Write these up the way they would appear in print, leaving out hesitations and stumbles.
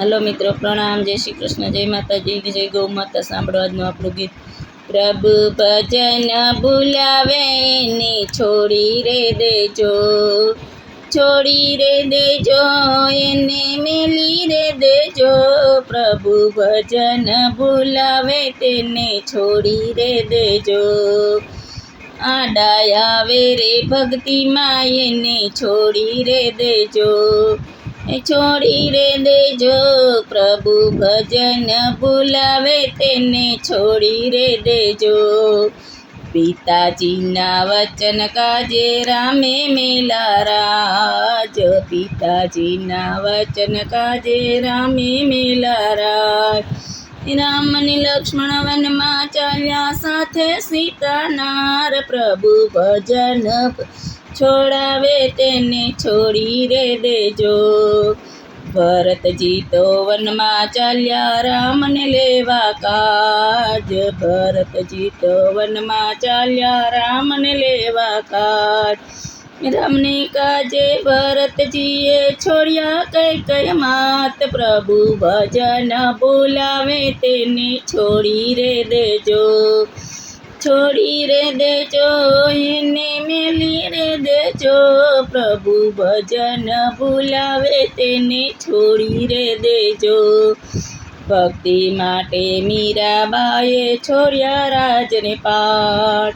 Hello મિત્રો, પ્રણામ, જય શ્રી કૃષ્ણ, જય માતાજી, જય ગૌ માતા. સાંભળો આજનું આપણું ગીત. પ્રભુ ભજન ભૂલાવે ને છોડી રે દેજો, છોડી રે દેજો, એને મેલી રે દેજો. પ્રભુ ભજન ભૂલાવે તેને છોડી રે દેજો. આડાય આવે રે ભક્તિમાં એને છોડી રે દેજો, છોડી રે દેજો. પ્રભુ ભજન ભૂલાવે તેને છોડી રે દેજો. પિતાજીના વચન કાજે રામે મેલા રાજ, પિતાજીના વચન કાજે રામે મેલા રાજ. રામ અને લક્ષ્મણ વનમાં ચાલ્યા સાથે સીતાનાર. પ્રભુ ભજન છોડાવે તેને છોડી રે દેજો. ભરતજી તો વનમાં ચાલ્યા રામને લેવા કાજ, ભરતજી તો વનમાં ચાલ્યા રામને લેવા કાજ. રામને કાજે ભરતજીએ છોડ્યા કઈ કઈ માત. પ્રભુ ભજન બોલાવે તેને છોડી રે દેજો, છોડી રે દેજો, એને મેલી રે દેજો. પ્રભુ ભજન ભૂલાવે તેને છોડી રે દેજો. ભક્તિ માટે મીરાબાઈએ છોડ્યા રાજને પાટ,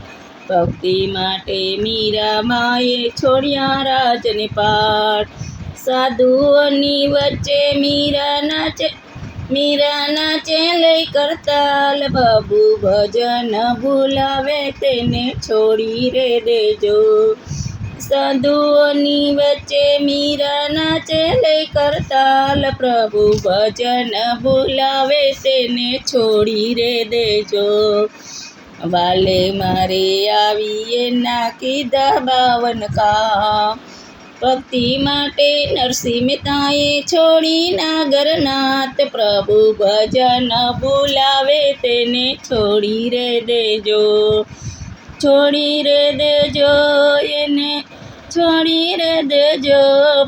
ભક્તિ માટે મીરાબાઈએ છોડ્યા રાજને પાટ. સાધુઓની વચ્ચે મીરા નાચે લઈ કરતાલ. પ્રભુ ભજન ભૂલાવે તેને છોડી રે દેજો. સાધુઓની વચ્ચે મીરા નાચે લઈ કરતાલ. પ્રભુ ભજન ભૂલાવે તેને છોડી રે દેજો. વાલે મારે આવીએ ના કીધા 52 કામ. ભક્તિ માટે નરસિંહ મહેતાએ છોડી નાગરનાથ. પ્રભુ ભજન ભૂલાવે તેને છોડી રે દેજો, છોડી રે દેજો, એને છોડી રે દેજો.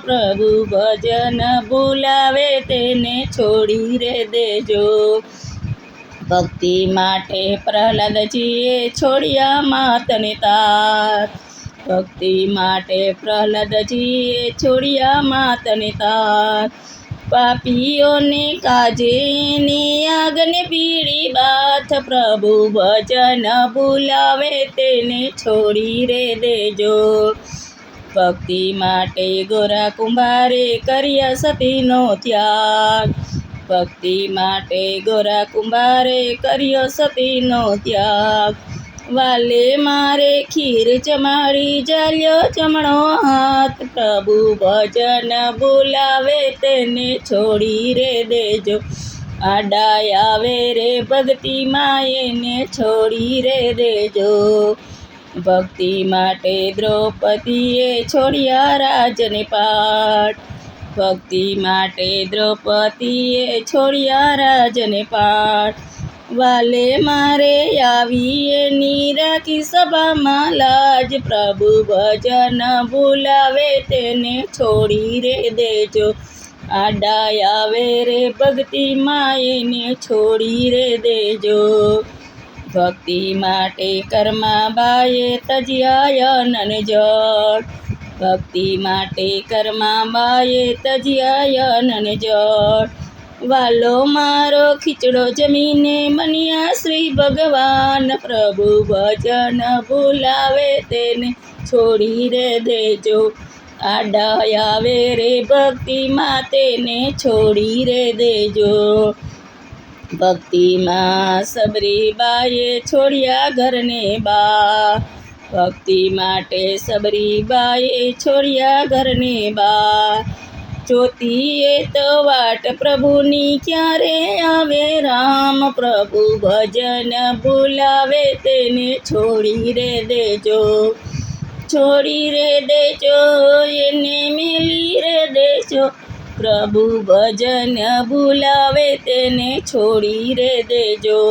પ્રભુ ભજન ભૂલાવે તેને છોડી રે દેજો. ભક્તિ માટે પ્રહલાદજીએ છોડ્યા માતને તાત, ભક્તિ માટે પ્રહલાદજીએ છોડ્યા માતને તાત. પાપીઓને કાજે ને આગને પીળી બાથ. પ્રભુ ભજન ભૂલાવે તેને છોડી રે દેજો. ભક્તિ માટે ગોરા કુંભારે કર્યા સતીનો ત્યાગ, ભક્તિ માટે ગોરા કુંભારે કર્યો સતીનો ત્યાગ. વાલે મારે ખીર જમાડી ચાલ્યો જમણો હાથ. પ્રભુ ભજન ભૂલાવે તેને છોડી રે દેજો. આડાય આવે રે ભક્તિમાં એને છોડી રે દેજો. ભક્તિ માટે દ્રૌપદીએ છોડ્યા રાજને પાટ, ભક્તિ માટે દ્રૌપદીએ છોડ્યા રાજને પાટ. વાલે મારે આવીએ ની રાખી સભામાં લાજ. પ્રભુ ભજન ભૂલાવે તેને છોડી રે દેજો. આડાય આવે રે ભક્તિમાં એને છોડી રે દેજો. ભક્તિ માટે કર્માબાઈએ તજ્યા અનન જળ, ભક્તિ માટે કર્માબાઈએ તજ્યા અનન જળ. વાલો મારો ખીચડો જમીને બન્યા શ્રી ભગવાન. પ્રભુ ભજન ભૂલાવે તેને છોડી રે દેજો. આડાય આવે રે ભક્તિમાં તેને છોડી રે દેજો. ભક્તિમાં સબરીબાઈએ છોડ્યા ઘરને બા, ભક્તિ માટે સબરીબાઈએ છોડ્યા ઘરને બા. જોતીએ તો વાટ પ્રભુની ક્યારે આવે રામ. પ્રભુ ભજન ભૂલાવે તેને છોડી રે દેજો, છોડી રે દેજો, એને મેલી રે દેજો. પ્રભુ ભજન ભૂલાવે તેને છોડી રે દેજો.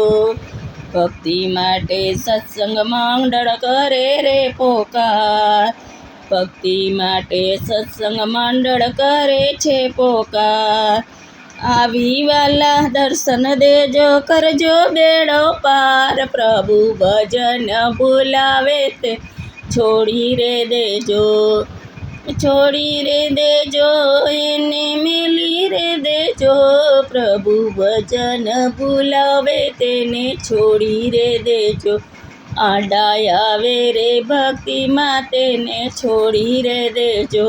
ભક્તિ માટે સત્સંગ મંડળ કરે રે પોકાર, ભક્તિ માટે સત્સંગ મંડળ કરે છે પોકાર. આવી વાલા દર્શન દેજો કરજો બેડો પાર, પ્રભુ ભજન બોલાવે તે છોડી રે દેજો, છોડી રે દેજો એને મેલી રે દેજો, પ્રભુ ભજન બોલાવે તેને છોડી રે દેજો, આડા આવે રે ભક્તિમાં તેને છોડી રે દેજો.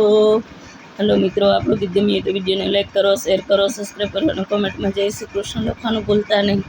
હલો મિત્રો, આપણું ગીત ગમ્યું તો વિડીયોને લાઈક કરો, શેર કરો, સબસ્ક્રાઈબ કરો અને કોમેન્ટમાં જય શ્રી કૃષ્ણ લખવાનું ભૂલતા નહીં.